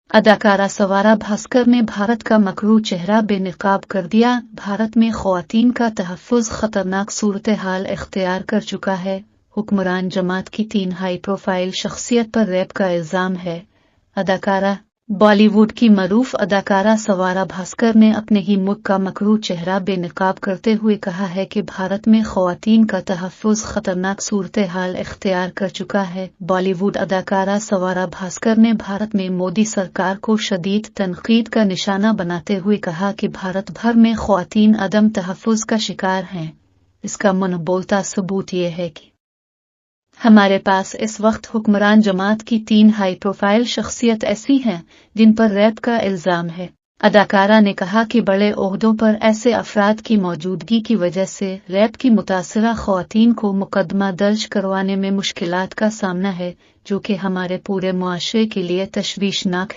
अदाकारा सवारा भास्कर ने भारत का मकरू चेहरा बेनकाब कर दिया। भारत में ख़वातीन का तहफ़्फ़ुज़ ख़तरनाक सूरत हाल इख्तियार कर चुका है। हुक्मरान जमात की 3 हाई प्रोफाइल शख्सियत पर रेप का इल्ज़ाम है। अदाकारा बॉलीवुड की मरूफ अदाकारा सवारा भास्कर ने अपने ही मुल्क का मकरू चेहरा बेनकाब करते हुए कहा है कि भारत में ख़वातीन का तहफ़्फ़ुज़ ख़तरनाक सूरत हाल इख्तियार कर चुका है। बॉलीवुड अदाकारा सवारा भास्कर ने भारत में मोदी सरकार को शदीद तनक़ीद का निशाना बनाते हुए कहा कि भारत भर में ख़वातीन अदम तहफ़्फ़ुज़ का शिकार हैं। इसका मुंहबोलता सबूत ये है कि हमारे पास इस वक्त हुक्मरान जमात की 3 हाई प्रोफाइल शख्सियत ऐसी हैं जिन पर रेप का इल्ज़ाम है। अदाकारा ने कहा कि बड़े ओहदों पर ऐसे अफराद की मौजूदगी की वजह से रेप की मुतासरा ख़वातीन को मुकदमा दर्ज करवाने में मुश्किलात का सामना है, जो कि हमारे पूरे मुआशरे के लिए तशवीशनाक है।